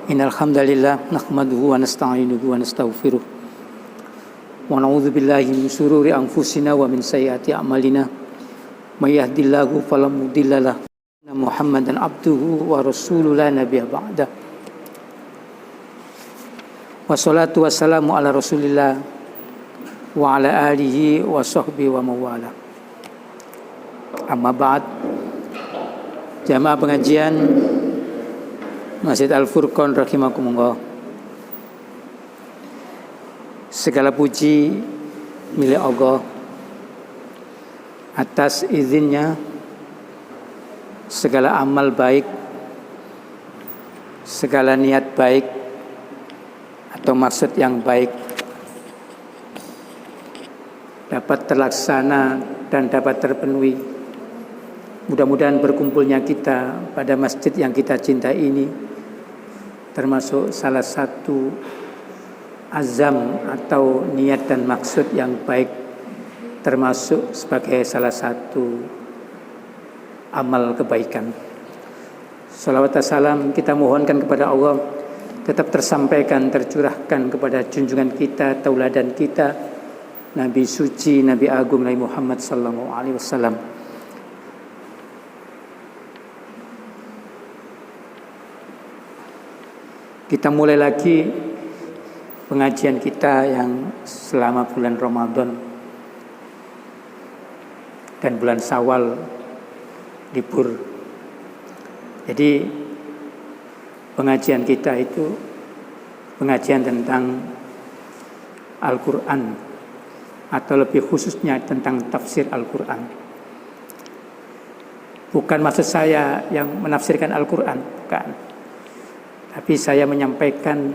Innal hamdalillah nahmaduhu wa nasta'inuhu wa nastaghfiruh wa na'udzu billahi min shururi anfusina wa min sayyiati a'malina may yahdihillahu fala mudhillalah Muhammadan abduhu wa rasuluhu la nabiyya ba'da wassalatu wassalamu ala rasulillah wa ala alihi wa sahbihi wa mawala. Amma ba'd. Jamaah pengajian Masjid Al-Furqan rahimakumullah. Segala puji milik Allah atas izinnya segala amal baik, segala niat baik atau maksud yang baik dapat terlaksana dan dapat terpenuhi. Mudah-mudahan berkumpulnya kita pada masjid yang kita cintai ini termasuk salah satu azam atau niat dan maksud yang baik, termasuk sebagai salah satu amal kebaikan. Salawat dan salam kita mohonkan kepada Allah tetap tersampaikan, tercurahkan kepada junjungan kita, tauladan kita, Nabi suci, Nabi agung, Nabi Muhammad sallallahu alaihi wasallam. Kita mulai lagi pengajian kita yang selama bulan Ramadan dan bulan Syawal libur. Jadi pengajian kita itu pengajian tentang Al-Quran atau lebih khususnya tentang tafsir Al-Quran. Bukan maksud saya yang menafsirkan Al-Quran, bukan. Tapi saya menyampaikan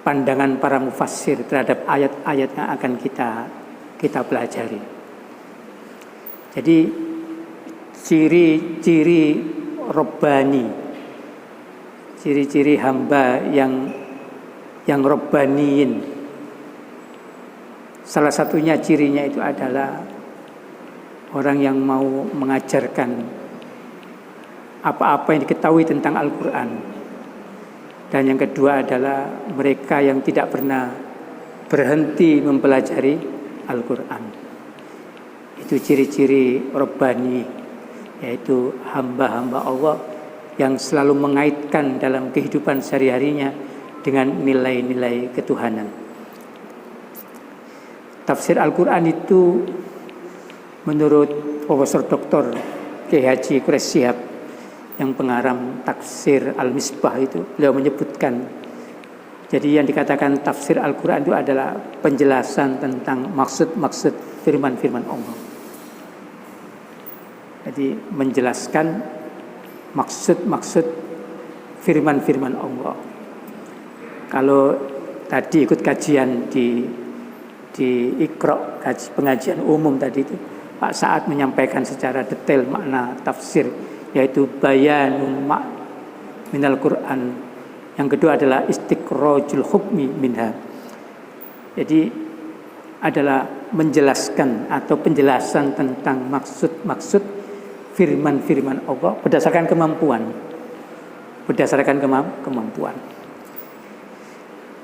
pandangan para mufassir terhadap ayat-ayat yang akan kita pelajari. Jadi ciri-ciri Rabbani, ciri-ciri hamba yang Rabbaniin, salah satunya cirinya itu adalah orang yang mau mengajarkan apa-apa yang diketahui tentang Al-Quran. Dan yang kedua adalah mereka yang tidak pernah berhenti mempelajari Al-Quran. Itu ciri-ciri Rabbani, yaitu hamba-hamba Allah yang selalu mengaitkan dalam kehidupan sehari-harinya dengan nilai-nilai ketuhanan. Tafsir Al-Quran itu menurut Profesor Dr. Kiai Haji Quraish Shihab yang pengarang tafsir Al-Misbah itu, beliau menyebutkan, jadi yang dikatakan tafsir Al-Quran itu adalah penjelasan tentang maksud-maksud firman-firman Allah. Jadi menjelaskan maksud-maksud firman-firman Allah. Kalau tadi ikut kajian di Iqra, pengajian umum tadi itu, Pak Sa'ad menyampaikan secara detail makna tafsir, yaitu bayanun minal Quran. Yang kedua adalah istikhrajul hukmi minha. Jadi adalah menjelaskan atau penjelasan tentang maksud-maksud firman-firman Allah berdasarkan kemampuan.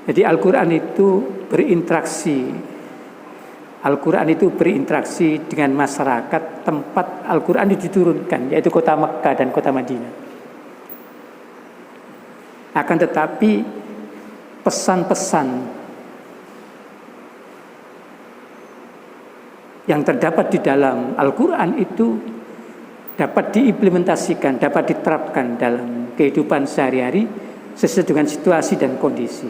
Jadi Al-Quran itu berinteraksi dengan masyarakat tempat Al-Quran diturunkan, yaitu kota Mekah dan kota Madinah. Akan tetapi pesan-pesan yang terdapat di dalam Al-Quran itu dapat diimplementasikan, dapat diterapkan dalam kehidupan sehari-hari sesuai dengan situasi dan kondisi.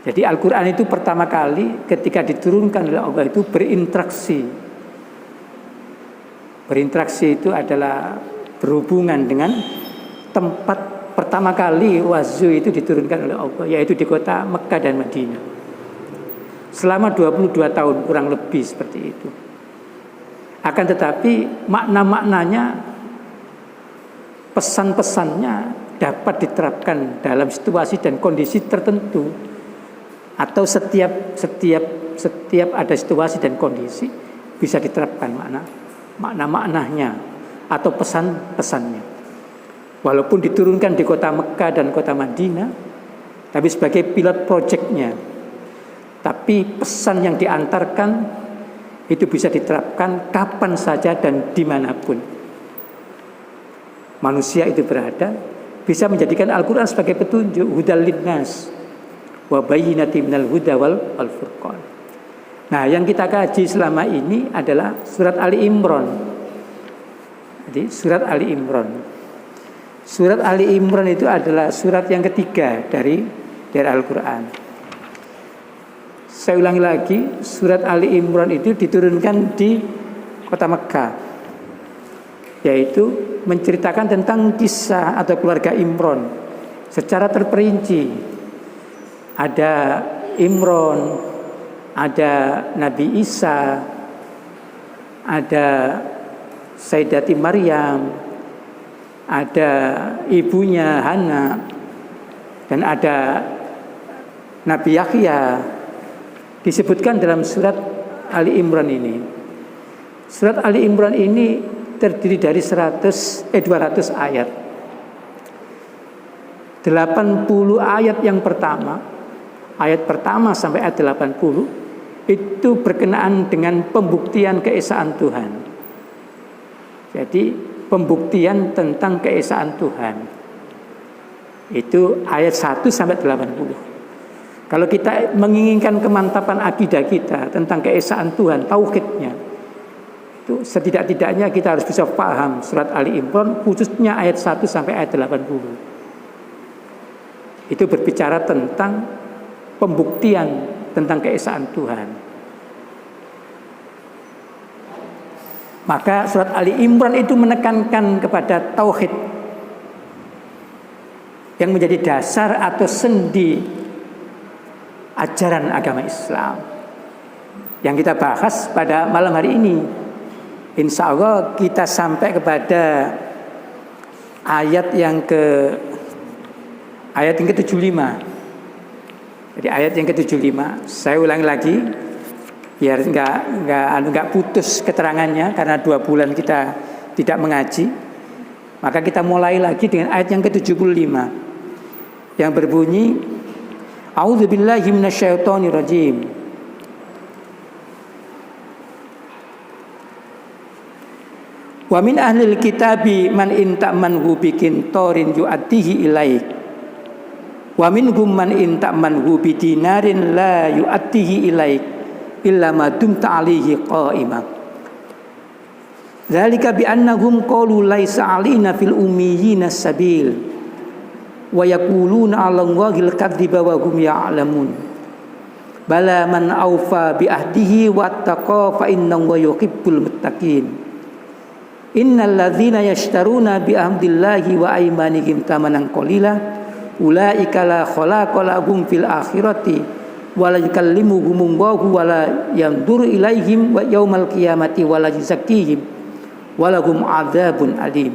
Jadi Al-Quran itu pertama kali ketika diturunkan oleh Allah itu berinteraksi. Berinteraksi itu adalah berhubungan dengan tempat pertama kali wahyu itu diturunkan oleh Allah, yaitu di kota Mekah dan Madinah. Selama 22 tahun kurang lebih seperti itu. Akan tetapi makna-maknanya, pesan-pesannya dapat diterapkan dalam situasi dan kondisi tertentu. Atau setiap ada situasi dan kondisi bisa diterapkan makna-maknanya atau pesan-pesannya. Walaupun diturunkan di kota Mekah dan kota Madinah, tapi sebagai pilot projectnya. Tapi pesan yang diantarkan itu bisa diterapkan kapan saja dan dimanapun manusia itu berada, bisa menjadikan Al-Quran sebagai petunjuk, hudal linnas wa bayyinatin minal huda wal furqan. Nah, yang kita kaji selama ini adalah surat Ali Imran. Jadi surat Ali Imran. Surat Ali Imran itu adalah surat yang ketiga dari Al-Quran. Saya ulangi lagi, surat Ali Imran itu diturunkan di kota Mekah, yaitu menceritakan tentang kisah atau keluarga Imran secara terperinci. Ada Imran, ada Nabi Isa, ada Sayyidati Maryam, ada ibunya Hana, dan ada Nabi Yahya disebutkan dalam surat Ali Imran ini. Surat Ali Imran ini terdiri dari 200 ayat. 80 ayat yang pertama, ayat pertama sampai ayat 80 itu berkenaan dengan pembuktian keesaan Tuhan. Jadi pembuktian tentang keesaan Tuhan. Itu ayat 1 sampai 80. Kalau kita menginginkan kemantapan akidah kita tentang keesaan Tuhan, tauhidnya, itu setidak-tidaknya kita harus bisa paham surat Ali Imran, khususnya ayat 1 sampai ayat 80. Itu berbicara tentang pembuktian tentang keesaan Tuhan. Maka surat Ali Imran itu menekankan kepada tauhid yang menjadi dasar atau sendi ajaran agama Islam yang kita bahas pada malam hari ini. Insya Allah kita sampai kepada ayat yang ke-75. Jadi ayat yang ke-75, saya ulangi lagi biar enggak putus keterangannya, karena 2 bulan kita tidak mengaji. Maka kita mulai lagi dengan ayat yang ke-75 yang berbunyi, A'udzubillahi minasyaitonirrajim. Wa min ahlil kitabi man in ta'manhu biqintarin yu'addihi ilaik. Wa minhum man in ta'manhu bidinarin la yu'addihi ilaik illa ma dumta 'alaihi qa'imah. Dzalika bi annahum qalu laisa 'alaina fil ummiyina sabil wa yaquluna 'ala Allahil kadziba wa hum ya'lamun. Bala man aufa bi ahdihi wattaqa fa innahu yuhibbul muttaqin. Innal ladzina yashtaruna bi ahdillahi wa aymanihim tamanan qalila ulaika la khalaqa lahum fil akhirati wala yukallimuhumullahu wala yanzuru ilaihim wa yaumal qiyamati wala yuzakkihim walahum adzabun alim.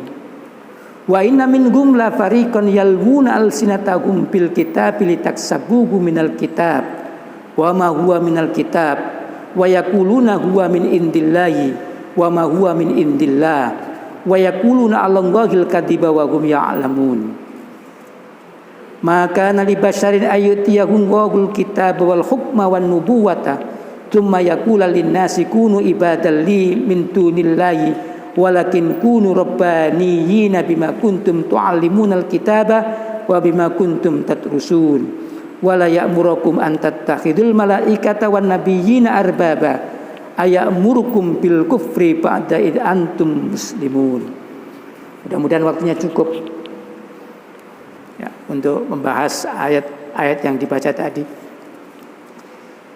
Wa inna minhum la fariqan yalwuna alsinatahum bil kitabi litaksabuhu minal kitab wa ma huwa minal kitab wa yaquluna huwa min indillahi wa ma huwa min indillah wa yaquluna 'alallahil kadziba wa hum ya'lamun. Maka nali basyarin ayyutiyahum wahul kitab wal hukma wan nubuwata thumma yaqula lin-nasi kunu ibadal li min dunillahi walakin kunu rabbaniyina bima kuntum tu'allimunal kitaba wa bima kuntum tadrusun wala ya'murukum an tattakhidul malaikata wan nabiyyina arbaba ayamurukum bil kufri ba'da id antum muslimun. Mudah-mudahan waktunya cukup ya, untuk membahas ayat-ayat yang dibaca tadi.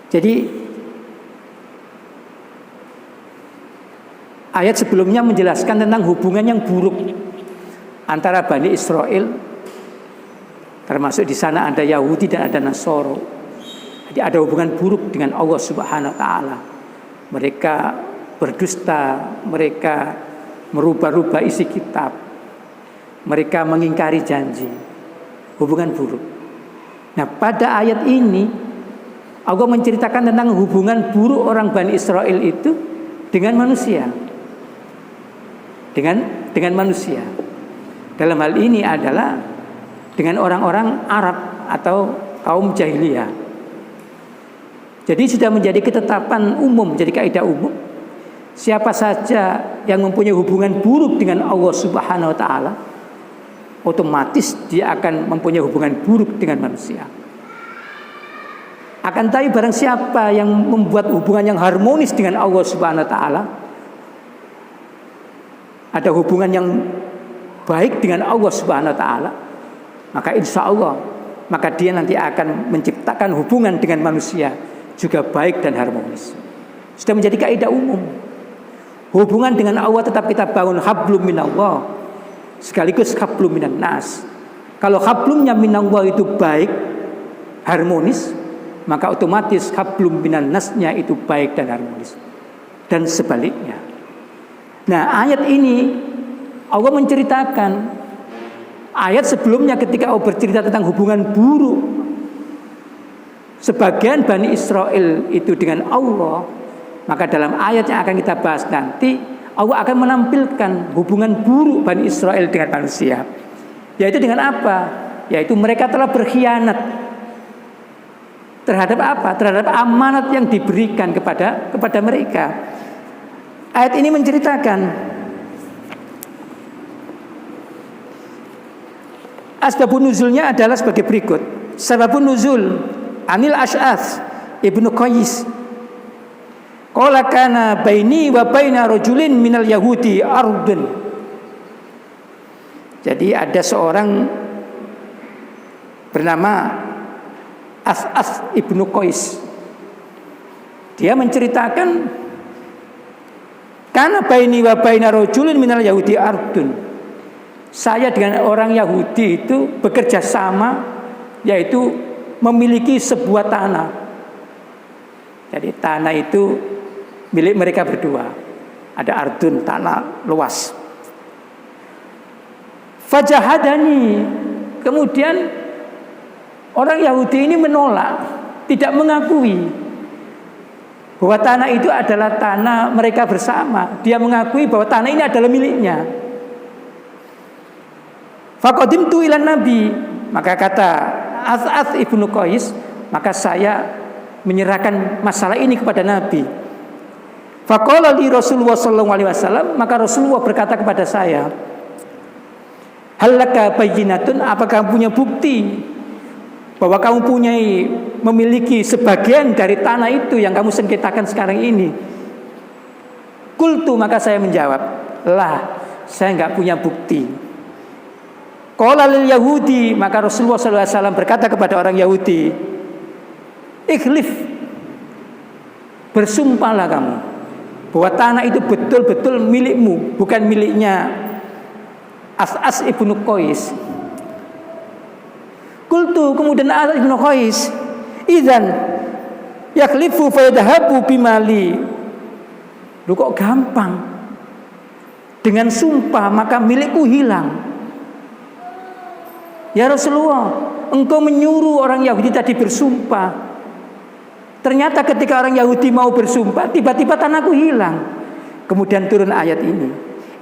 Jadi ayat sebelumnya menjelaskan tentang hubungan yang buruk antara Bani Israel, termasuk di sana ada Yahudi dan ada Nasoro. Jadi ada hubungan buruk dengan Allah Subhanahu wa taala. Mereka berdusta, mereka merubah-rubah isi kitab, mereka mengingkari janji. Hubungan buruk. Nah, pada ayat ini Allah menceritakan tentang hubungan buruk orang Bani Israel itu dengan manusia. Dengan manusia. Dalam hal ini adalah dengan orang-orang Arab atau kaum jahiliyah. Jadi sudah menjadi ketetapan umum, jadi kaidah umum. Siapa saja yang mempunyai hubungan buruk dengan Allah Subhanahu wa taala, otomatis dia akan mempunyai hubungan buruk dengan manusia. Akan tapi barang siapa yang membuat hubungan yang harmonis dengan Allah Subhanahu wa taala, ada hubungan yang baik dengan Allah Subhanahu wa taala, maka insya Allah maka dia nanti akan menciptakan hubungan dengan manusia juga baik dan harmonis. Sudah menjadi kaidah umum. Hubungan dengan Allah tetap kita bangun hablum minallah sekaligus hablum minan nas. Kalau hablumnya minallah itu baik, harmonis, maka otomatis hablum minan nasnya itu baik dan harmonis. Dan sebaliknya. Nah, ayat ini Allah menceritakan, ayat sebelumnya ketika Allah bercerita tentang hubungan buruk sebagian Bani Israel itu dengan Allah, maka dalam ayat yang akan kita bahas nanti Allah akan menampilkan hubungan buruk Bani Israel dengan manusia. Yaitu dengan apa? Yaitu mereka telah berkhianat terhadap apa? Terhadap amanat yang diberikan kepada mereka. Ayat ini menceritakan asbabun nuzulnya adalah sebagai berikut. Sababun nuzul Anil Ash'ath Ibnu Qais qala kana baini wa baina rajulin minal yahudi ardun. Jadi ada seorang bernama Ash'ath Ibnu Qais. Dia menceritakan kana baini wa baina rajulin minal yahudi ardun. Saya dengan orang Yahudi itu bekerja sama, yaitu memiliki sebuah tanah. Jadi tanah itu milik mereka berdua. Ada ardun, tanah luas. Fajahadani. Kemudian orang Yahudi ini menolak, tidak mengakui bahwa tanah itu adalah tanah mereka bersama. Dia mengakui bahwa tanah ini adalah miliknya. Faqadimtu ilan Nabi, maka kata Ash'ath Ibnu Qais, maka saya menyerahkan masalah ini kepada Nabi. Faqala li Rasulullah sallallahu alaihi wasallam, maka Rasulullah berkata kepada saya, "Hallaka bayyinatun, apakah kamu punya bukti bahwa kamu memiliki sebagian dari tanah itu yang kamu sengketakan sekarang ini?" Qultu, maka saya menjawab, "Lah, saya enggak punya bukti." Qala lil Yahudi, maka Rasulullah SAW berkata kepada orang Yahudi, "Ikhlif, bersumpahlah kamu bahwa tanah itu betul-betul milikmu, bukan miliknya Ash'ath Ibnu Qais." Qultu, kemudian Ash'ath Ibnu Qais, "Idzan yakhlifu fayadhabu bimali." Lu kok gampang? Dengan sumpah maka milikku hilang. Ya Rasulullah, engkau menyuruh orang Yahudi tadi bersumpah. Ternyata ketika orang Yahudi mau bersumpah, tiba-tiba tanahku hilang. Kemudian turun ayat ini.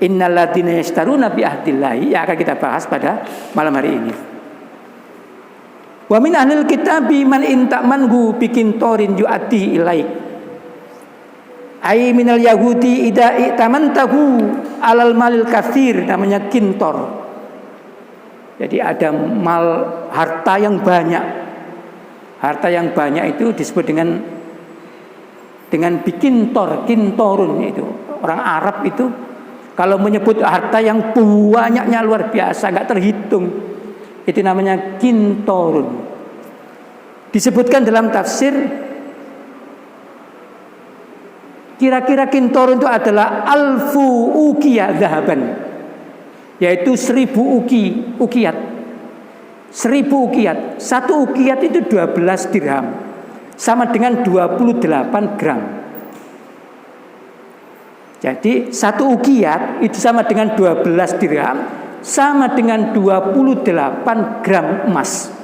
Innal ladzina yashtaruna bi ahdillahi, yang akan kita bahas pada malam hari ini. Wa min ahlil kitabi man in ta'manhu biqintarin yu'ati ilaik. Ai minal yahudi idza i'tamantahu alal malil katsir, namanya kintor. Jadi ada harta yang banyak. Harta yang banyak itu disebut dengan bikintor, kintorun itu. Orang Arab itu kalau menyebut harta yang banyaknya luar biasa, enggak terhitung, itu namanya kintorun. Disebutkan dalam tafsir, kira-kira kintorun itu adalah alfu uqiyah zahaban, yaitu 1000 uqiyat. 1000 uqiyat. Satu uqiyat itu 12 dirham. Sama dengan 28 gram. Jadi satu uqiyat itu sama dengan 12 dirham, sama dengan 28 gram emas.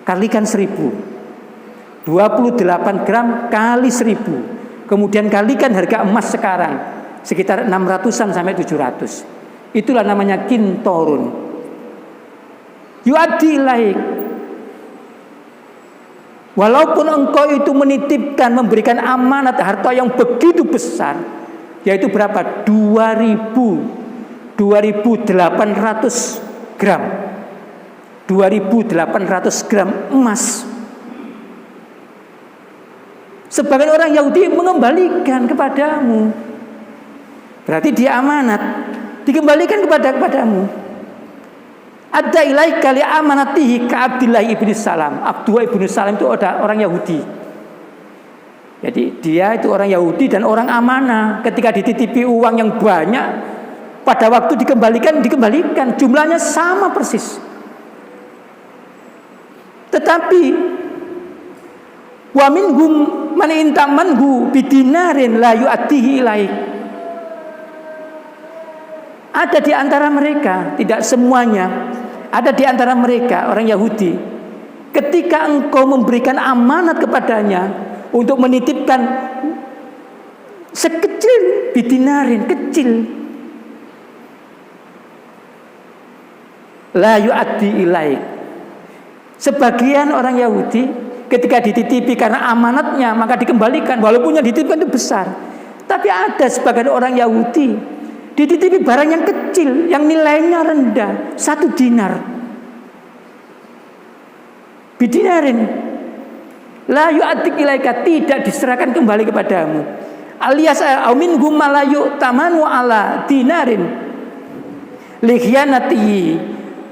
Kalikan 1000. 28 gram kali 1000. Kemudian kalikan harga emas sekarang sekitar 600-an sampai 700. Itulah namanya kintorun. yu'addi ilaik. Walaupun engkau itu menitipkan, memberikan amanat harta yang begitu besar, yaitu berapa? 2.800 gram. 2.800 gram emas. Sebagian orang Yahudi mengembalikan kepadamu. Berarti dia amanat, dikembalikan kepadamu. Ada ilaika li amanatihi ka Abdullah ibn Salam. Abdullah ibn Salam itu orang Yahudi. Jadi dia itu orang Yahudi dan orang amanah. Ketika dititipi uang yang banyak, pada waktu dikembalikan, jumlahnya sama persis. Tetapi wa minhum man intamanhu bidinarin la yu'addihi ilaik. Ada di antara mereka, tidak semuanya, ada di antara mereka orang Yahudi, ketika engkau memberikan amanat kepadanya untuk menitipkan sekecil bidinarin, kecil, la yu'addi ilaik. Sebagian orang Yahudi ketika dititipi karena amanatnya maka dikembalikan, walaupun yang dititipkan itu besar. Tapi ada sebagian orang Yahudi dititipi barang yang kecil, yang nilainya rendah, 1 dinar. Bidinarin la yu'addi ilaika, tidak diserahkan kembali kepadamu. Alias minhum malayu tamanu ala dinarin lihianati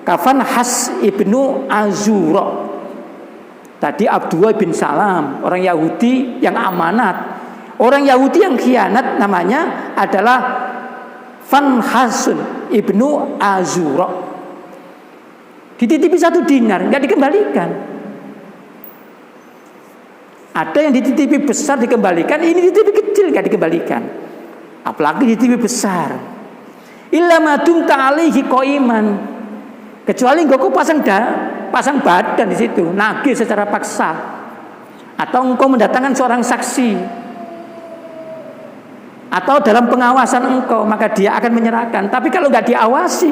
kafan Has ibnu Azura. Tadi Abdullah bin Salam, orang Yahudi yang amanat. Orang Yahudi yang khianat namanya adalah Fanhasun ibnu Azura. Dititipi 1 dinar, nggak dikembalikan. Ada yang dititipi besar dikembalikan, ini dititipi kecil nggak dikembalikan. Apalagi dititipi besar. Illa ma dumta alaihi qaiman. Kecuali engkau pasang badan di situ, nagih secara paksa, atau engkau mendatangkan seorang saksi, atau dalam pengawasan engkau, maka dia akan menyerahkan. Tapi kalau nggak diawasi,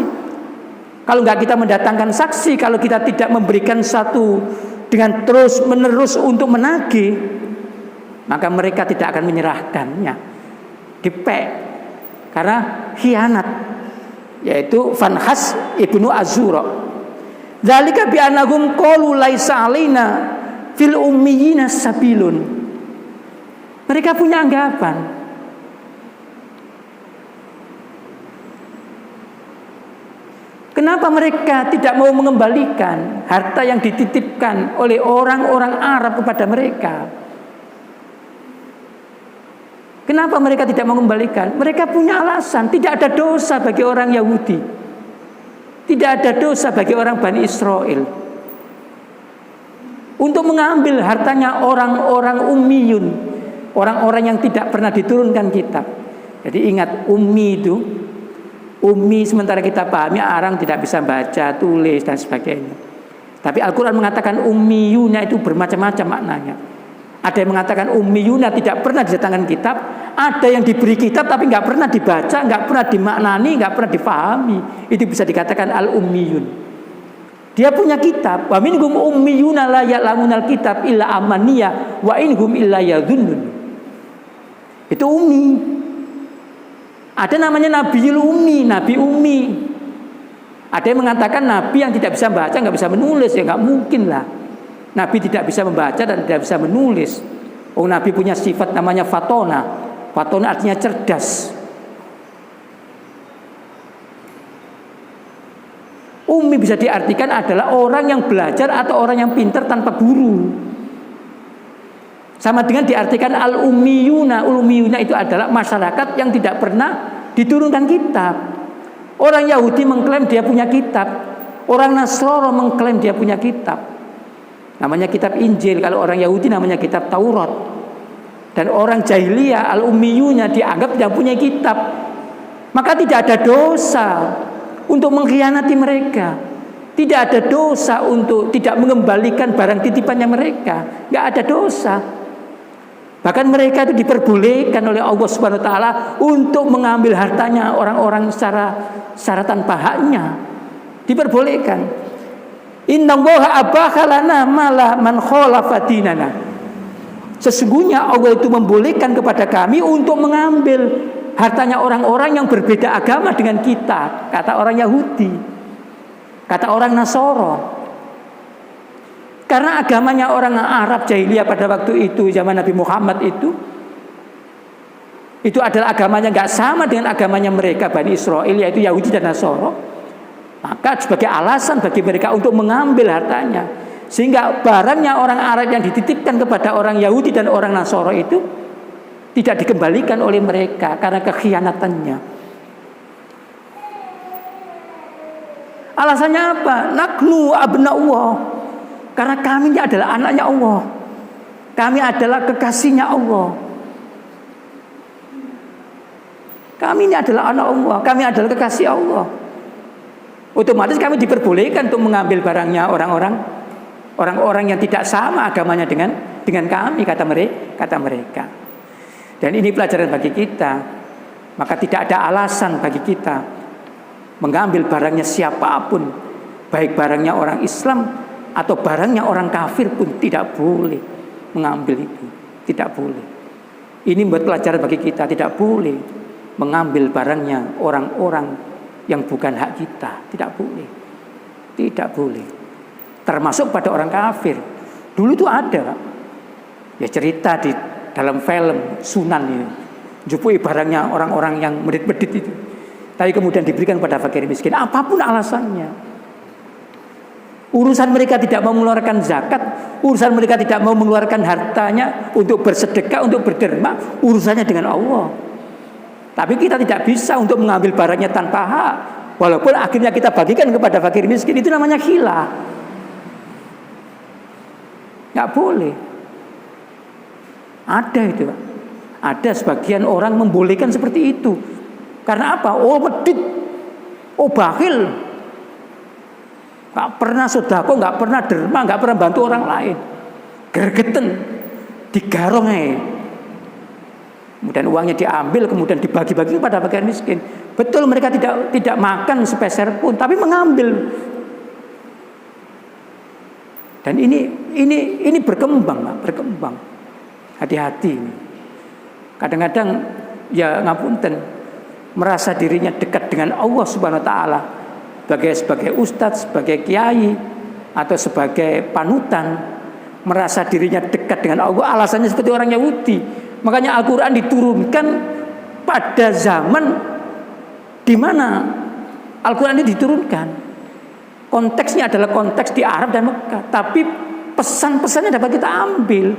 kalau nggak kita mendatangkan saksi, kalau kita tidak memberikan satu dengan terus menerus untuk menagih, maka mereka tidak akan menyerahkannya. Dipek karena khianat, yaitu Fanhas ibnu Azura. Dzalika bi annahum qalu laisa alaina fil ummiyina sabilun. Mereka punya anggapan, kenapa mereka tidak mau mengembalikan harta yang dititipkan oleh orang-orang Arab kepada mereka? Kenapa mereka tidak mengembalikan? Mereka punya alasan. Tidak ada dosa bagi orang Yahudi, tidak ada dosa bagi orang Bani Israel untuk mengambil hartanya orang-orang ummiyun, orang-orang yang tidak pernah diturunkan kitab. Jadi ingat, ummi itu, ummi sementara kita pahami orang tidak bisa baca, tulis dan sebagainya. Tapi Al-Quran mengatakan ummiyuna itu bermacam-macam maknanya. Ada yang mengatakan ummiyuna tidak pernah didatangkan kitab, ada yang diberi kitab tapi nggak pernah dibaca, nggak pernah dimaknani, nggak pernah difahami. Itu bisa dikatakan al-ummiyun. Dia punya kitab. Wa minhum ummiyuna la ya'lamunal kitab illa amaniyah wa inhum illa yadhunnun. Itu ummi. Ada namanya Nabiul Ummi, Nabi Ummi. Ada yang mengatakan Nabi yang tidak bisa baca, nggak bisa menulis, ya nggak mungkin lah. Nabi tidak bisa membaca dan tidak bisa menulis. Oh, Nabi punya sifat namanya fatona. Fatona artinya cerdas. Ummi bisa diartikan adalah orang yang belajar atau orang yang pintar tanpa guru. Sama dengan diartikan al-ummiyuna. Ummiyuna itu adalah masyarakat yang tidak pernah diturunkan kitab. Orang Yahudi mengklaim dia punya kitab. Orang Nasrani mengklaim dia punya kitab. Namanya kitab Injil. Kalau orang Yahudi namanya kitab Taurat. Dan orang jahiliyah al-ummiyunya dianggap tidak punya kitab. Maka tidak ada dosa untuk mengkhianati mereka. Tidak ada dosa untuk tidak mengembalikan barang titipannya mereka. Tidak ada dosa. Bahkan mereka itu diperbolehkan oleh Allah Subhanahu wa taala untuk mengambil hartanya orang-orang secara tanpa haknya. Diperbolehkan. Innallaha abakhalana mala man khalafa dinana. Sesungguhnya Allah itu membolehkan kepada kami untuk mengambil hartanya orang-orang yang berbeda agama dengan kita, kata orang Yahudi, kata orang Nasoro. Karena agamanya orang Arab jahiliyah pada waktu itu, zaman Nabi Muhammad itu adalah agamanya nggak sama dengan agamanya mereka Bani Israel, yaitu Yahudi dan Nasoro. Maka sebagai alasan bagi mereka untuk mengambil hartanya, sehingga barangnya orang Arab yang dititipkan kepada orang Yahudi dan orang Nasoro itu tidak dikembalikan oleh mereka karena kekhianatannya. Alasannya apa? Nahnu abna'ullah. Karena kami ini adalah anaknya Allah. Kami adalah kekasihnya Allah. Kami ini adalah anak Allah. Kami adalah kekasih Allah. Otomatis kami diperbolehkan untuk mengambil barangnya orang-orang yang tidak sama agamanya dengan kami, kata mereka. Dan ini pelajaran bagi kita. Maka tidak ada alasan bagi kita mengambil barangnya siapapun, baik barangnya orang Islam atau barangnya orang kafir pun tidak boleh mengambil itu. Tidak boleh. Ini buat pelajaran bagi kita, tidak boleh mengambil barangnya orang-orang yang bukan hak kita. Tidak boleh. Tidak boleh. Termasuk pada orang kafir. Dulu itu ada, ya cerita di dalam film Sunan ini, jupui barangnya orang-orang yang medit-medit itu, tapi kemudian diberikan pada fakir miskin, apapun alasannya. Urusan mereka tidak mau mengeluarkan zakat, urusan mereka tidak mau mengeluarkan hartanya untuk bersedekah, untuk berderma, urusannya dengan Allah. Tapi kita tidak bisa untuk mengambil barangnya tanpa hak, walaupun akhirnya kita bagikan kepada fakir miskin. Itu namanya khilah. Nggak boleh. Ada itu, Pak. Ada sebagian orang membolehkan seperti itu. Karena apa? Oh medit, oh bakhil, nggak pernah sedekah, nggak pernah derma, nggak pernah bantu orang lain, gergeten, digarong aja. Kemudian uangnya diambil, kemudian dibagi-bagi kepada fakir miskin. Betul, mereka tidak makan sepeser pun, tapi mengambil. Dan ini berkembang, Pak, berkembang. Hati-hati. Kadang-kadang ya ngapunten, merasa dirinya dekat dengan Allah Subhanahu wa taala, sebagai ustadz, sebagai kiai atau sebagai panutan, merasa dirinya dekat dengan Allah, alasannya seperti orang Yahudi. Makanya Al-Quran diturunkan pada zaman di mana Al-Quran ini diturunkan. Konteksnya adalah konteks di Arab dan Mekah, tapi pesan-pesannya dapat kita ambil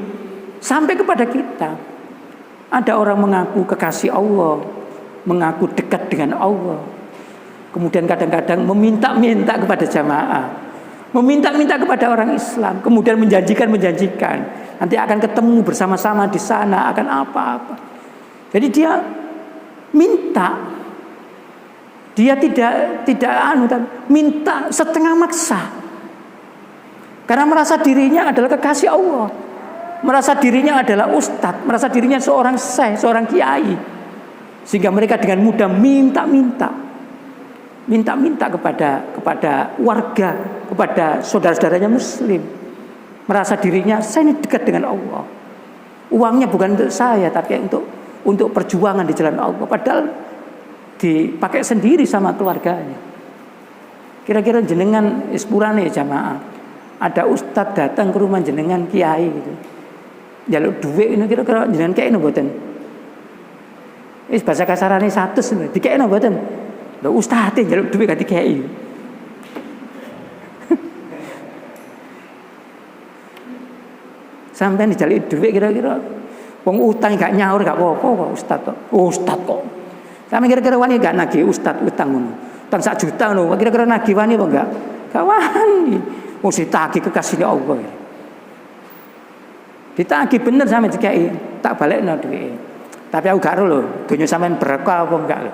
sampai kepada kita. Ada orang mengaku kekasih Allah, mengaku dekat dengan Allah, kemudian kadang-kadang meminta-minta kepada jamaah, meminta-minta kepada orang Islam, kemudian menjanjikan nanti akan ketemu bersama-sama di sana, akan apa-apa. Jadi dia minta, dia tidak minta setengah maksa, karena merasa dirinya adalah kekasih Allah, merasa dirinya adalah ustadz, merasa dirinya seorang syekh, seorang kiai, sehingga mereka dengan mudah minta-minta kepada warga, kepada saudara-saudaranya Muslim, merasa dirinya saya ini dekat dengan Allah. Uangnya bukan untuk saya, tapi untuk perjuangan di jalan Allah. Padahal dipakai sendiri sama keluarganya. Kira-kira jenengan ispurane jamaah, ada ustadz datang ke rumah jenengan kiai gitu, jaluk duit ini, kira-kira jenengan kayak ini mboten? Bahasa kasarane 100 dikaekno mboten? Lho ustadz jaluk duit ganti kiai. Sampai dijaluk duit kira-kira wong utang gak nyaur gak apa-apa kok ustadz kok. Oh ustadz kok. Sampe kira-kira wani gak nagih ustadz utang ngono. Utang 1 juta ngono, kira-kira nagih wani apa enggak? Gak wani. Wong ditagih kekasihnya Allah. Ditagih bener sampe dikai, tak balekno duwike. Tapi aku gak ero lho, donya sampean berkah apa enggak lho.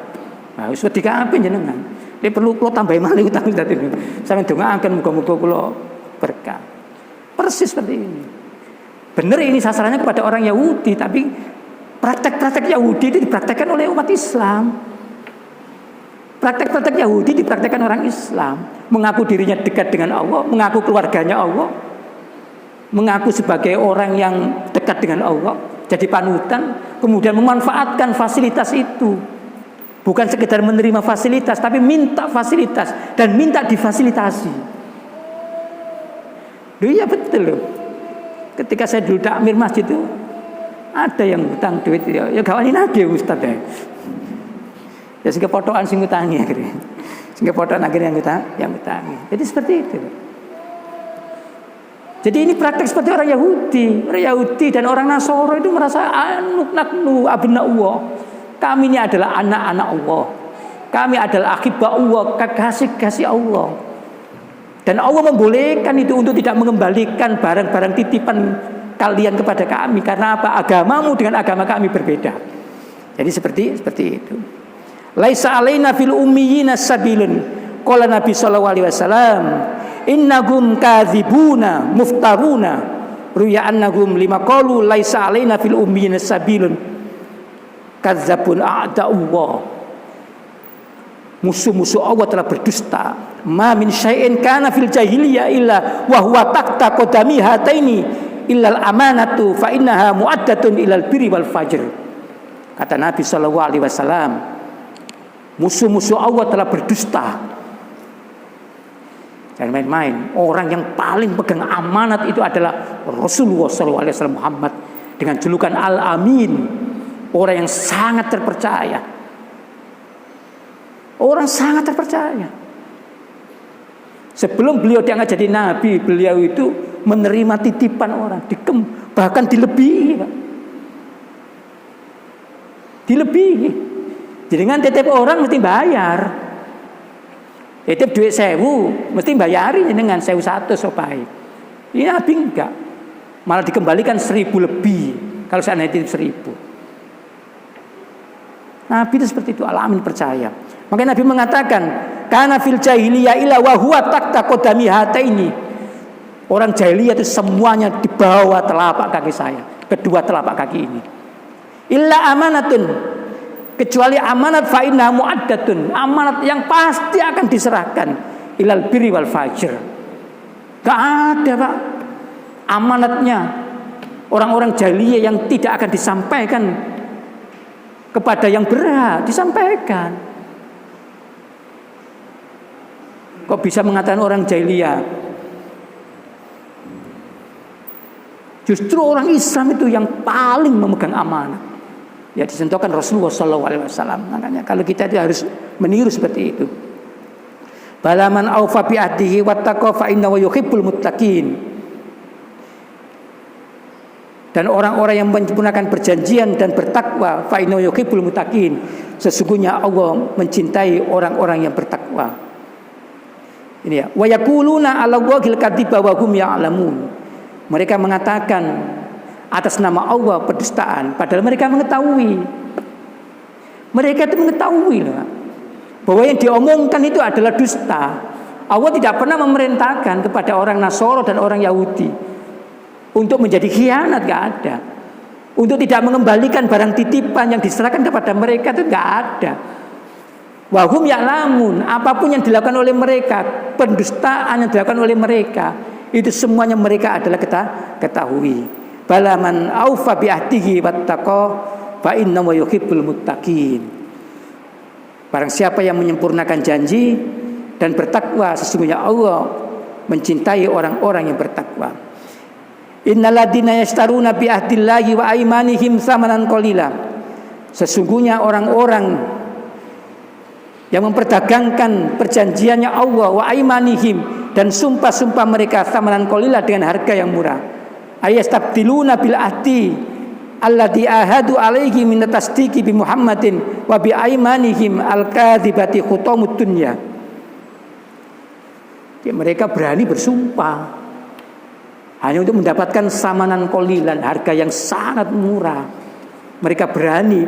Nah, wis wedi kabeh jenengan. Nek perlu kula tambahi malih utang dadi. Sampeyan ndongaaken muga-muga kula berkah. Persis seperti ini. Benar ini sasarannya kepada orang Yahudi, tapi praktek-praktek Yahudi itu dipraktekkan oleh umat Islam. Praktek-praktek Yahudi dipraktekkan orang Islam, mengaku dirinya dekat dengan Allah, mengaku keluarganya Allah, mengaku sebagai orang yang dekat dengan Allah, jadi panutan, kemudian memanfaatkan fasilitas itu. Bukan sekedar menerima fasilitas, tapi minta fasilitas dan minta difasilitasi. Iya betul loh. Ketika saya dulu takmir masjid itu, ada yang hutang duit, ya gawanin aja Ustaz ya. Ya sehingga potongan sing ngutangi akhirnya. Sehingga potongan akhirnya yang ngutangi. Jadi seperti itu. Jadi ini praktek seperti orang Yahudi dan orang Nasoro itu merasa naknu abna'ullah. Kami ini adalah anak-anak Allah. Kami adalah akhibah Allah, kekasih-kasih Allah. Dan Allah membolehkan itu untuk tidak mengembalikan barang-barang titipan kalian kepada kami. Karena apa? Agamamu dengan agama kami berbeda. Jadi seperti itu. Laisa alaina fil ummiyina sabilun. Qala Nabi sallallahu alaihi wasallam, innagum kadzibuna muftaruna. Ruya annagum lima qalu laisa alaina fil ummiyina sabilun. Kadzabun a'da'ullah. Musuh-musuh Allah telah berdusta. Ma min syai'in kana fil jahiliyah illa wa huwa taqta qadami hataini illal amanatu fa innaha mu'addatun ilal birri wal fajr. Kata Nabi sallallahu alaihi wasallam, musuh-musuh Allah telah berdusta. Jangan main-main. Orang yang paling pegang amanat itu adalah Rasulullah sallallahu alaihi wasallam Muhammad dengan julukan Al-Amin. Orang yang sangat terpercaya. Orang sangat terpercaya. Sebelum beliau diangkat jadi nabi, beliau itu menerima titipan orang, bahkan dilebihi, Pak. Dilebihi. Jadi dengan titip orang mesti bayar. Titip duit 1.000 mesti bayarin dengan 1.100 sopai. Ini nabi enggak. Malah dikembalikan 1.000 lebih kalau seandainya titip 1.000. Nabi itu seperti itu, Al-Amin percaya. Makanya Nabi mengatakan, kana fil jahiliyah illa wa huwa taqta qadami hataini. Orang jahiliyah itu semuanya di bawah telapak kaki saya, kedua telapak kaki ini. Illa amanatun, kecuali amanat fa inna mu'addatun, amanat yang pasti akan diserahkan ilal birri wal fajr. Gak ada, Pak, amanatnya orang-orang jahiliyah yang tidak akan disampaikan kepada yang berhak, disampaikan. Kok bisa mengatakan orang jahiliyah? Justru orang Islam itu yang paling memegang amanah. Ya disentuhkan Rasulullah SAW. Makanya kalau kita itu harus meniru seperti itu. Balaman aufa bi ahdihi wattaqa fa innahu yuhibbul muttaqin. Dan orang-orang yang menyempurnakan perjanjian dan bertakwa, fa innahu yuhibbul muttaqin. Sesungguhnya Allah mencintai orang-orang yang bertakwa. Ini ya, wa yaquluna 'ala Allahil kadziba wa hum ya'lamun. Mereka mengatakan atas nama Allah pendustaan padahal mereka mengetahui. Mereka itu mengetahui loh, bahwa yang diomongkan itu adalah dusta. Allah tidak pernah memerintahkan kepada orang Nasoro dan orang Yahudi untuk menjadi khianat, gak ada. Untuk tidak mengembalikan barang titipan yang diserahkan kepada mereka itu gak ada. Wahum ya'lamun, apapun yang dilakukan oleh mereka, pendustaan yang dilakukan oleh mereka, itu semuanya mereka adalah ketahui. Balaman aufa bi ahdihi wattaqa fa innahu yuhibbul muttaqin. Barang siapa yang menyempurnakan janji dan bertakwa, sesungguhnya Allah mencintai orang-orang yang bertakwa. Innalladzina yashtaruna bi ahdillahi wa aymanihim tsamanan qalila. Sesungguhnya orang-orang yang memperdagangkan perjanjiannya Allah wa aymanihim dan sumpah-sumpah mereka tsamanan qalila dengan harga yang murah. Ayastabdiluna bil ahdi alladzi ahadu alaihi min tasdiqi bi Muhammadin wa bi aymanihim al-kadzibati khutamud dunya. Mereka berani bersumpah hanya untuk mendapatkan samanan qalilan, harga yang sangat murah. Mereka berani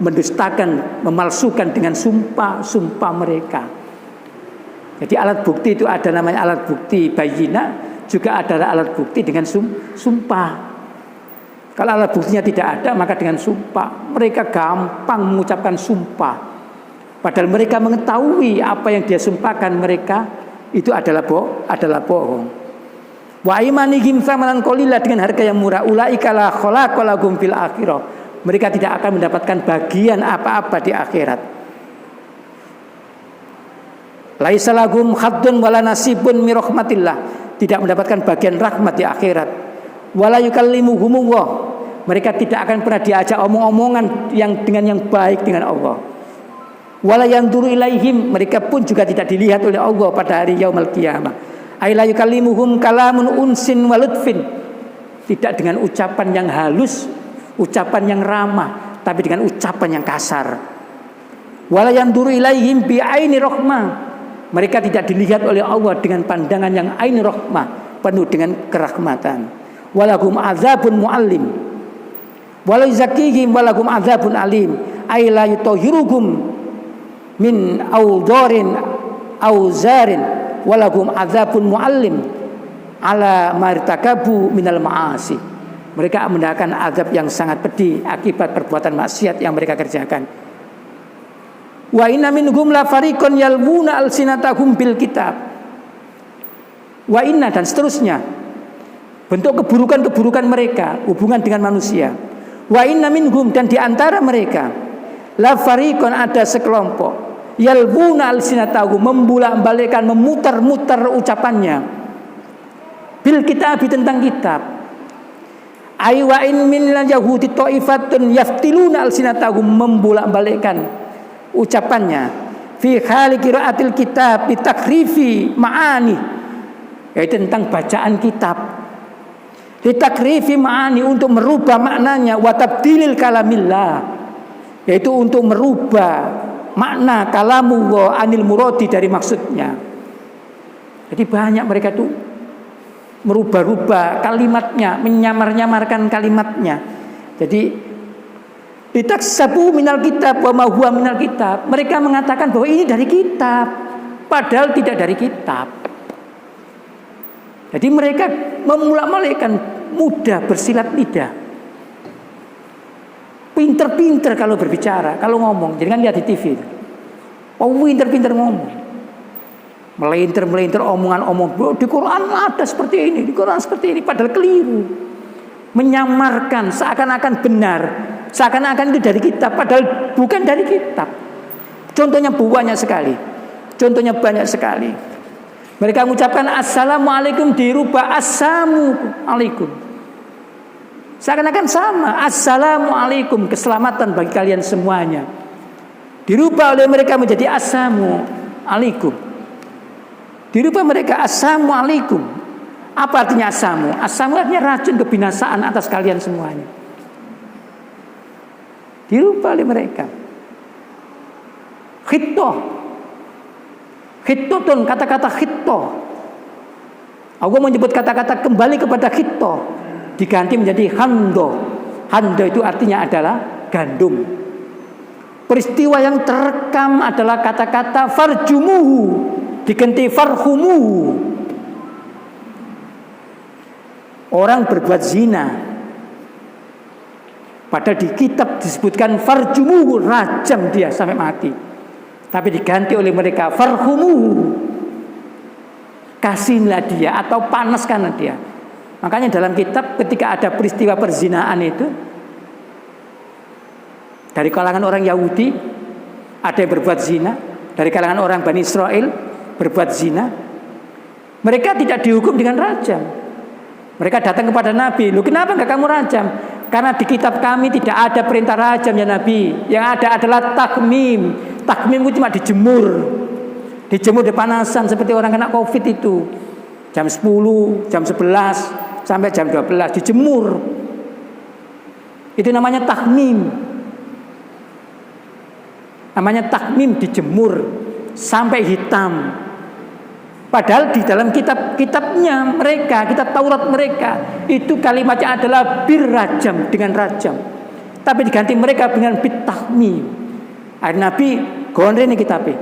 mendustakan, memalsukan dengan sumpah mereka. Jadi alat bukti itu ada namanya alat bukti bayyinah, juga adalah alat bukti dengan sumpah. Kalau alat buktinya tidak ada, maka dengan sumpah. Mereka gampang mengucapkan sumpah. Padahal mereka mengetahui apa yang dia sumpahkan mereka itu adalah bohong. Wa imanihim tsamanan qalila, dengan harga yang murah. Ulaika la khalaqa lahum fil akhirah. Mereka tidak akan mendapatkan bagian apa-apa di akhirat. Laisa lahum haddun wala nasibun min rahmatillah. Tidak mendapatkan bagian rahmat di akhirat. Wala yukallimuhumullah. Mereka tidak akan pernah diajak omong-omongan dengan yang baik dengan Allah. Wala yanzuru ilaihim, mereka pun juga tidak dilihat oleh Allah pada hari yaumul qiyamah. Ay la yukallimuhum kalamun unsin wa lutfin. Tidak dengan ucapan yang halus, ucapan yang ramah, tapi dengan ucapan yang kasar. Wala yanzuru ilaihim bi aini rahmah. Mereka tidak dilihat oleh Allah dengan pandangan yang aini rahmah, penuh dengan kerahmatan. Walahum adzabun muallim. Wala yuzakihim walahum adzabun alim. Ay la yutahhiruhum min auzarin walahum adzabun muallim ala martakabu minal ma'asi. Mereka mendapatkan azab yang sangat pedih akibat perbuatan maksiat yang mereka kerjakan. Wa inna minhum la fariqan yalwuna alsinatahum bil kitab. Wa inna, dan seterusnya, bentuk keburukan-keburukan mereka hubungan dengan manusia. Wa inna minhum, dan di antara mereka la fariqan, ada sekelompok, yalbuna alsinatahu, membolak-balikkan, memutar-mutar ucapannya, bil kitab, tentang kitab. Ay wa in min yahudi taifatun yaftiluna alsinatahu, membolak-balikkan ucapannya, fi hali qiraatil kitab bi takrifi ma'ani, yaitu tentang bacaan kitab, bi takrifi ma'ani, untuk merubah maknanya, wa tabdilil kalamillah, yaitu untuk merubah makna kalamu wa anil muradi, dari maksudnya. Jadi banyak mereka itu merubah-rubah kalimatnya, menyamar-nyamarkan kalimatnya. Jadi litaksabu minal kitab wa ma huwa minal kitab. Mereka mengatakan bahwa ini dari kitab, padahal tidak dari kitab. Jadi mereka memulak-malikkan, mudah bersilat lidah, pinter-pinter kalau berbicara, kalau ngomong. Jadi kan lihat di TV, oh pinter-pinter ngomong, melintir-melintir omongan-omong. Di Quran ada seperti ini, di Quran seperti ini, padahal keliru. Menyamarkan seakan-akan benar, seakan-akan itu dari kitab, padahal bukan dari kitab. Contohnya banyak sekali. Mereka mengucapkan assalamualaikum dirubah assalamualaikum, seakan-akan sama. Assalamualaikum, keselamatan bagi kalian semuanya, dirubah oleh mereka menjadi assalamualaikum. Dirubah mereka assalamualaikum. Apa artinya asamu? Asamu artinya racun, kebinasaan atas kalian semuanya. Dirubah oleh mereka. Khittotun, kata-kata khittoh. Allah menyebut kata-kata kembali kepada khittoh, diganti menjadi hando. Hando itu artinya adalah gandum. Peristiwa yang terekam adalah kata-kata farjumuhu, diganti farhumuhu. Orang berbuat zina, padahal di kitab disebutkan farjumuhu, rajam dia sampai mati, tapi diganti oleh mereka farhumuhu, kasihlah dia atau panaskanlah dia. Makanya dalam kitab ketika ada peristiwa perzinaan itu, dari kalangan orang Yahudi ada yang berbuat zina, dari kalangan orang Bani Israel berbuat zina, mereka tidak dihukum dengan rajam. Mereka datang kepada Nabi, "Loh, kenapa enggak kamu rajam?" Karena di kitab kami tidak ada perintah rajam ya Nabi. Yang ada adalah takmim. Takmim itu cuma dijemur. Dijemur di panasan seperti orang kena Covid itu. Jam 10, jam 11 sampai jam 12 dijemur. Itu namanya takmim. Namanya takmim, dijemur sampai hitam. Padahal di dalam kitab-kitabnya mereka, kitab Taurat mereka, itu kalimatnya adalah birrajam, dengan rajam. Tapi diganti mereka dengan bitahmim. Akhirnya Nabi gondre ini kitabnya.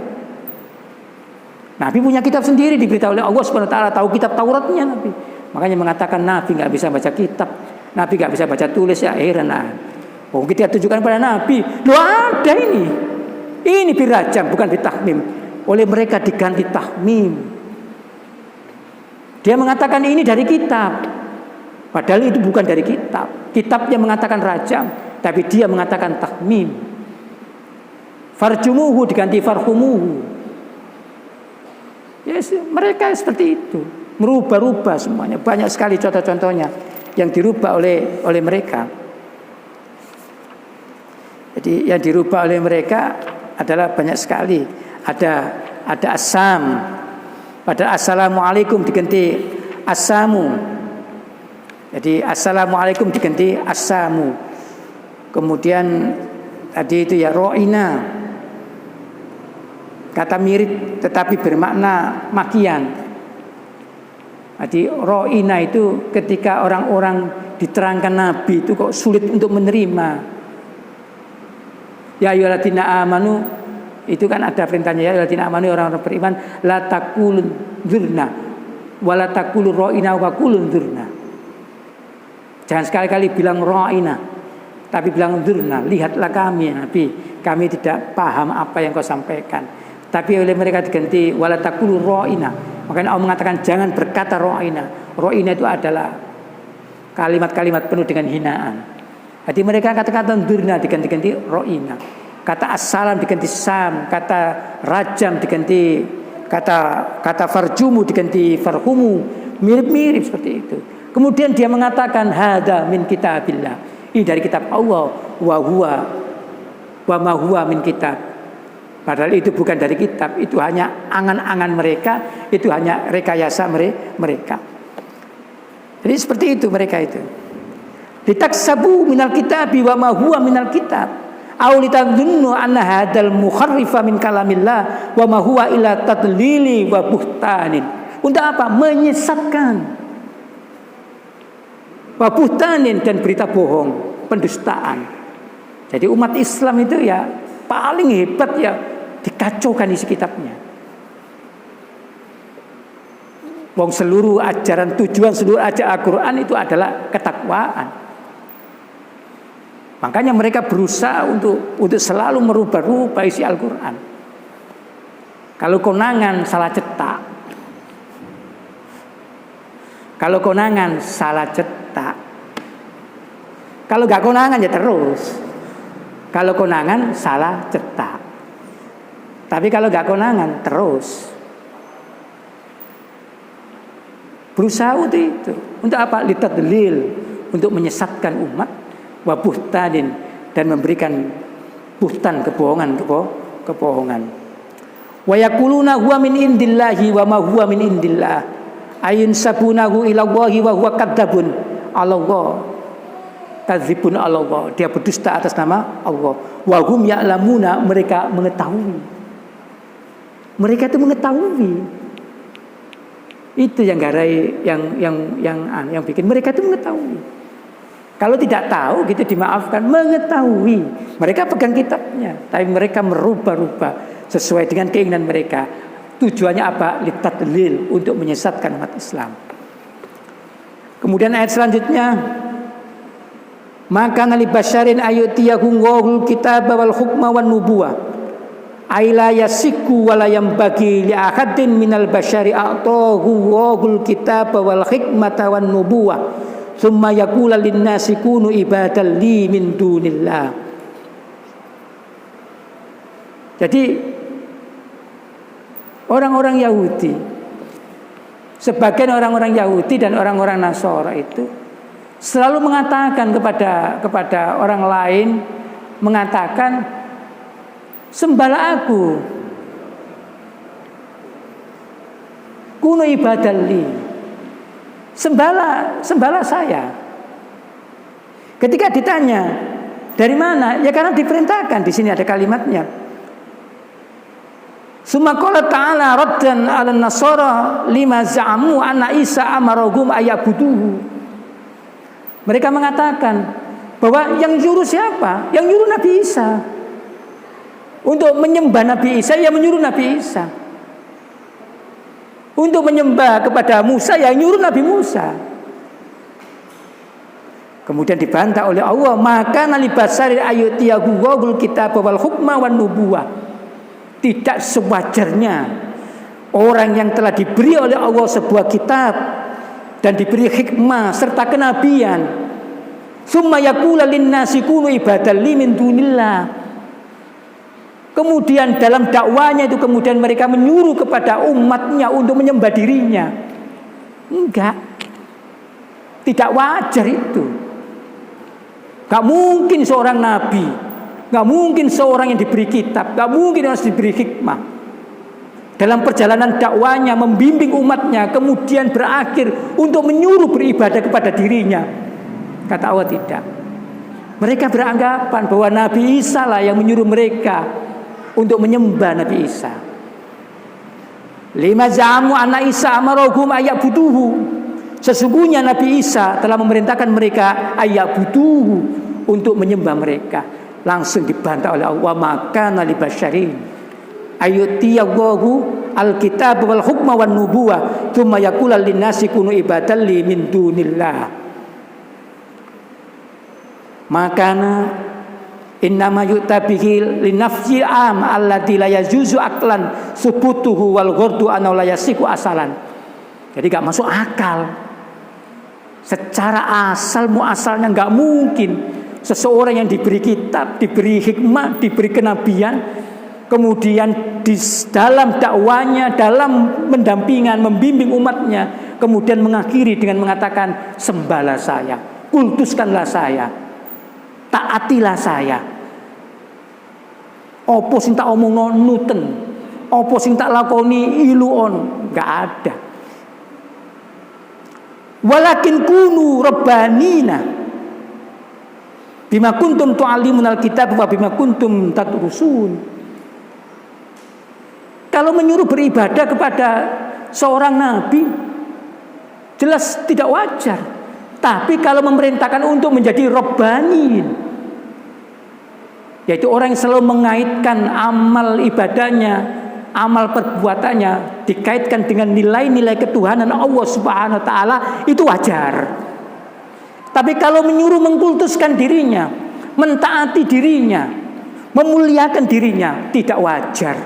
Nabi punya kitab sendiri, diberitahu oleh Allah Subhanahu wa taala, tahu kitab Tauratnya Nabi. Makanya mengatakan Nabi enggak bisa baca kitab, Nabi enggak bisa baca tulis, ya heran. Oh, kita tunjukkan pada Nabi, loh ada ini. Ini birajam, bukan bitahmim. Oleh mereka diganti tahmim. Dia mengatakan ini dari kitab, padahal itu bukan dari kitab. Kitabnya mengatakan rajam, tapi dia mengatakan tahmim. Farjumuhu diganti farhumuhu. Yes, mereka seperti itu, merubah-rubah semuanya. Banyak sekali contoh-contohnya yang dirubah oleh mereka. Jadi yang dirubah oleh mereka adalah banyak sekali. Ada asam. Pada assalamualaikum diganti asamu. Jadi assalamualaikum diganti asamu. Kemudian tadi itu ya ro'ina, kata mirip tetapi bermakna makian. Jadi ro'ina itu ketika orang-orang diterangkan Nabi itu kok sulit untuk menerima. Ya ayyuhalladzina amanu, itu kan ada perintahnya, ya ayyuhalladzina amanu, orang-orang beriman, la taqulun dzurna wa la taqulur ro'ina wa qulun dzurna. Jangan sekali-kali bilang ro'ina, tapi bilang dzurna, lihatlah kami Nabi, kami tidak paham apa yang kau sampaikan. Tapi oleh mereka diganti wa la taqulur ro'ina. Makanya Allah mengatakan jangan berkata ro'ina. Ro'ina itu adalah kalimat-kalimat penuh dengan hinaan. Jadi mereka kata-kata dzurna diganti-ganti ro'ina. Kata assalam diganti sam, kata rajam diganti kata farjumu diganti farhumu, mirip-mirip seperti itu. Kemudian dia mengatakan hada min kitabillah, ini dari kitab Allah, wa ma huwa min kitab. Padahal itu bukan dari kitab, itu hanya angan-angan mereka, itu hanya rekayasa mereka. Jadi seperti itu mereka itu. Ditaksabu minal kitabi wa ma huwa minal kitab. Aw litadhunnu anna hadzal mukharrifa min kalamillah wa ma huwa illa tadlili wa buhtanin. Untuk apa? Menyesatkan. Wa buhtanin, dan berita bohong, pendustaan. Jadi umat Islam itu ya paling hebat ya dikacaukan isi kitabnya. Wong seluruh ajaran, tujuan seluruh ajaran Al-Qur'an itu adalah ketakwaan. Makanya mereka berusaha untuk selalu merubah-rubah isi Al-Quran. Kalau konangan salah cetak, kalau konangan salah cetak, kalau gak konangan ya terus. Kalau konangan salah cetak, tapi kalau gak konangan terus. Berusaha untuk itu. Untuk apa? Litadlil, untuk menyesatkan umat. Wa buhtanin, dan memberikan buhtan, kebohongan. Wa yaquluna huwa min indillahi wa ma huwa min indillah. Ayun sabunahu ila Allahi wa huwa kadzabun Allah. Kadzibun Allah. Dia berdusta atas nama Allah. Wa hum ya'lamuna, mereka mengetahui. Mereka itu mengetahui. Itu yang garai yang bikin mereka itu mengetahui. Kalau tidak tahu gitu dimaafkan, mengetahui. Mereka pegang kitabnya, tapi mereka merubah-rubah sesuai dengan keinginan mereka. Tujuannya apa? Litadlil, untuk menyesatkan umat Islam. Kemudian ayat selanjutnya, maka nali basyarin ayutiyahum wahul kitab wal hukma wan nubuwah. Aila yasiku wala yambagi li ahadin minal basyari a'tahu wahul kitab wal hikmata wan nubuwah. Summa yaqula linnasi kunu ibadal li min dunillah. Jadi orang-orang Yahudi, sebagian orang-orang Yahudi dan orang-orang Nasara itu selalu mengatakan kepada orang lain, mengatakan sembahlah aku, kunu ibadal li, sembahlah saya. Ketika ditanya dari mana, ya karena diperintahkan. Di sini ada kalimatnya. Summa qala ta'ala raddan 'ala an-nasara lima za'amu anna Isa amarahum ayabuduhu. Mereka mengatakan bahwa yang nyuruh siapa? Yang nyuruh Nabi Isa. Untuk menyembah Nabi Isa, ya menyuruh Nabi Isa. Untuk menyembah kepada Musa, yang nyuruh Nabi Musa. Kemudian dibantah oleh Allah, maka nalibasari ayatiyahu wal kitab wal hukma wan nubuwah. Tidak sewajarnya orang yang telah diberi oleh Allah sebuah kitab dan diberi hikmah serta kenabian, summa yaqulu lin-nasi kunu ibadal li min dunillah. Kemudian dalam dakwanya itu kemudian mereka menyuruh kepada umatnya untuk menyembah dirinya. Enggak. Tidak wajar itu. Enggak mungkin seorang nabi, enggak mungkin seorang yang diberi kitab, enggak mungkin harus diberi hikmah, dalam perjalanan dakwanya membimbing umatnya kemudian berakhir untuk menyuruh beribadah kepada dirinya. Kata Allah tidak. Mereka beranggapan bahwa Nabi Isa lah yang menyuruh mereka untuk menyembah Nabi Isa. Lima zamu anak Isa amarahum ayyabuduhu. Sesungguhnya Nabi Isa telah memerintahkan mereka ayyabuduhu, untuk menyembah mereka. Langsung dibantah oleh Allah, maka nali basyarin ayyutiyallahu alkitab wal hukma wan nubuwah tsumma yaqulu lin-nasi kunu ibadal li min dunillah. Makana innama yu'tabihi linafsi am alladzi la yajuzu aqlan subutuhu wal ghurdu an la yasiku asalan. Jadi enggak masuk akal. Secara asal muasalnya enggak mungkin seseorang yang diberi kitab, diberi hikmah, diberi kenabian, kemudian di dalam dakwanya, dalam mendampingan, membimbing umatnya, kemudian mengakhiri dengan mengatakan sembahlah saya, kultuskanlah saya, taatilah saya. Opo sing tak omongno nuten, opo sing tak lakoni iluon, enggak ada. Walakin kunu rabbanina bima kuntum tu'allimunal kitab wa bima kuntum tadrusun. Kalau menyuruh beribadah kepada seorang nabi jelas tidak wajar. Tapi kalau memerintahkan untuk menjadi rabbani, yaitu orang yang selalu mengaitkan amal ibadahnya, amal perbuatannya dikaitkan dengan nilai-nilai ketuhanan Allah Subhanahu wa taala, itu wajar. Tapi kalau menyuruh mengkultuskan dirinya, mentaati dirinya, memuliakan dirinya, tidak wajar.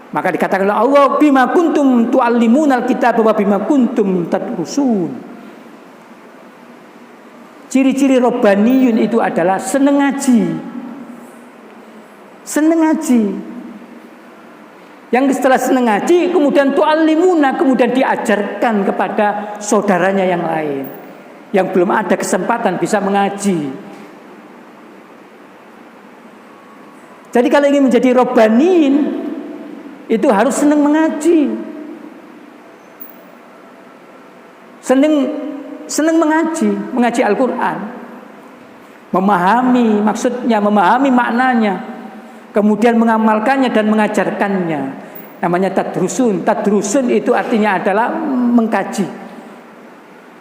Maka dikatakan oleh Allah, bima kuntum tu'allimunal kitab wa bima kuntum tadrusun. Ciri-ciri robbaniyun itu adalah seneng ngaji. Seneng ngaji. Yang setelah seneng ngaji kemudian tu'allimuna, kemudian diajarkan kepada saudaranya yang lain yang belum ada kesempatan bisa mengaji. Jadi kalau ingin menjadi robbaniin itu harus senang mengaji. Senang mengaji Al-Quran, memahami maksudnya, memahami maknanya, kemudian mengamalkannya dan mengajarkannya. Namanya tadrusun. Tadrusun itu artinya adalah mengkaji,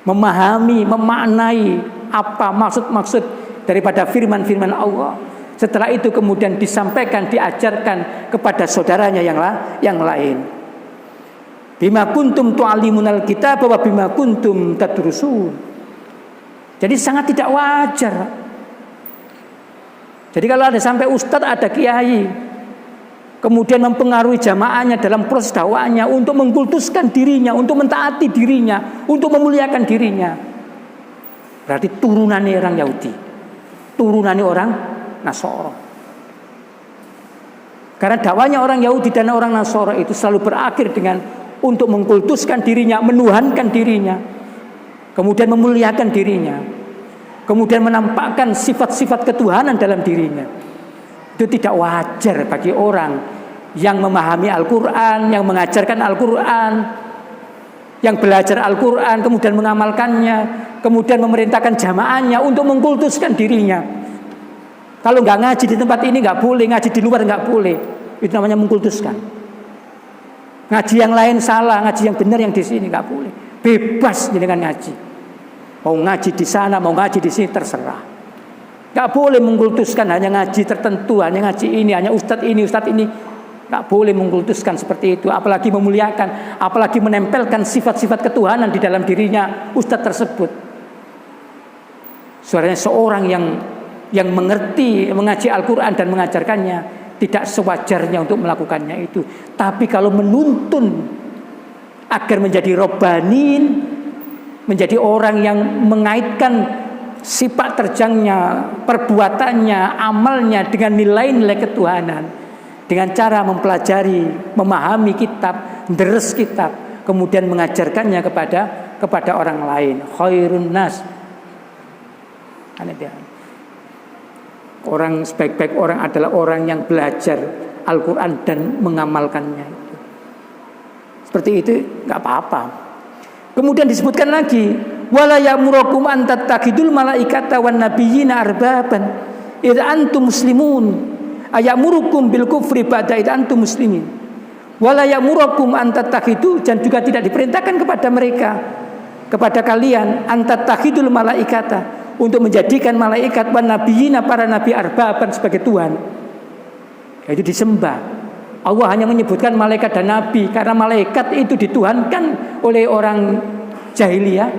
memahami, memaknai apa maksud-maksud daripada firman-firman Allah. Setelah itu kemudian disampaikan, diajarkan kepada saudaranya yang lain. Bima kuntum tu'allimunal kitab wa bima kuntum tadrusun. Jadi sangat tidak wajar. Jadi kalau ada sampai ustadz, ada kiai, kemudian mempengaruhi jamaahnya dalam proses dakwahnya untuk mengkultuskan dirinya, untuk mentaati dirinya, untuk memuliakan dirinya, berarti turunannya orang Yahudi, turunannya orang Nasara. Karena dakwahnya orang Yahudi dan orang Nasara itu selalu berakhir dengan untuk mengkultuskan dirinya, menuhankan dirinya, kemudian memuliakan dirinya, kemudian menampakkan sifat-sifat ketuhanan dalam dirinya. Itu tidak wajar bagi orang yang memahami Al-Quran, yang mengajarkan Al-Quran, yang belajar Al-Quran, kemudian mengamalkannya, kemudian memerintahkan jamaahnya untuk mengkultuskan dirinya. Kalau nggak ngaji di tempat ini nggak boleh, ngaji di luar nggak boleh. Itu namanya mengkultuskan. Ngaji yang lain salah, ngaji yang benar yang di sini nggak boleh. Bebas dengan ngaji. Mau ngaji di sana, mau ngaji di sini terserah. Nggak boleh mengkultuskan hanya ngaji tertentu, hanya ngaji ini, hanya ustadz ini. Nggak boleh mengkultuskan seperti itu. Apalagi memuliakan, apalagi menempelkan sifat-sifat ketuhanan di dalam dirinya ustadz tersebut. Suaranya seorang yang mengerti, mengaji Al-Quran dan mengajarkannya, tidak sewajarnya untuk melakukannya itu. Tapi kalau menuntun agar menjadi robbanin, menjadi orang yang mengaitkan sifat terjangnya, perbuatannya, amalnya dengan nilai-nilai ketuhanan, dengan cara mempelajari, memahami kitab, deres kitab, kemudian mengajarkannya kepada orang lain. Khairun nas, orang sebaik-baik orang adalah orang yang belajar Al-Quran dan mengamalkannya. Seperti itu nggak apa-apa. Kemudian disebutkan lagi, wala ya'murukum an tattakhidul malaikata wan nabiyyina arbaban idza antum muslimun. Ayamurukum bil kufri ba'da idza antum muslimin. Wala ya'murukum an tattakhidu, dan juga tidak diperintahkan kepada mereka, kepada kalian, an tattakhidul malaikata, untuk menjadikan malaikat wan nabiyyina, para nabi, arbaban, sebagai Tuhan. Itu disembah. Allah hanya menyebutkan malaikat dan nabi karena malaikat itu dituhankan oleh orang jahiliyah.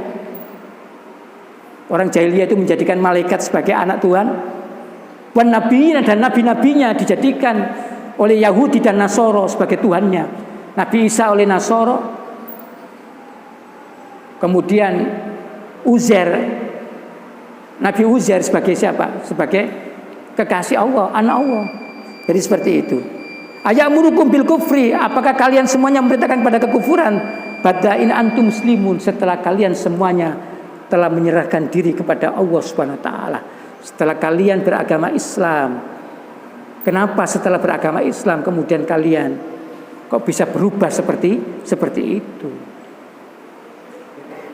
Orang jahiliyah itu menjadikan malaikat sebagai anak Tuhan. Wan nabiyina, dan nabi-nabinya dijadikan oleh Yahudi dan Nasoro sebagai Tuhannya. Nabi Isa oleh Nasoro. Kemudian Uzair, Nabi Uzair sebagai siapa? Sebagai kekasih Allah, anak Allah. Jadi seperti itu. Ayamurukum bil kufri, apakah kalian semuanya memerintahkan pada kekufuran? Badain antum muslimun, setelah kalian semuanya telah menyerahkan diri kepada Allah Subhanahu wa taala. Setelah kalian beragama Islam. Kenapa setelah beragama Islam kemudian kalian kok bisa berubah seperti itu?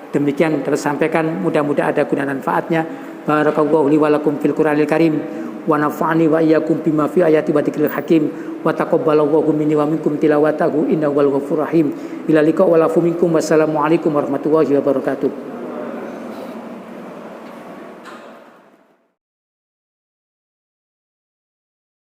Demikian tersampaikan, mudah-mudahan ada guna manfaatnya. Barakallahu li wa lakum fil Qur'anil Karim wa nafa'ani wa iyyakum bima fi ayati wa dzikril hakim wa taqabbalallahu minni wa minkum tilawatahu innahu wal ghafurur rahim. Ila liqa wa lafu minkum wassalamu alaikum warahmatullahi wabarakatuh.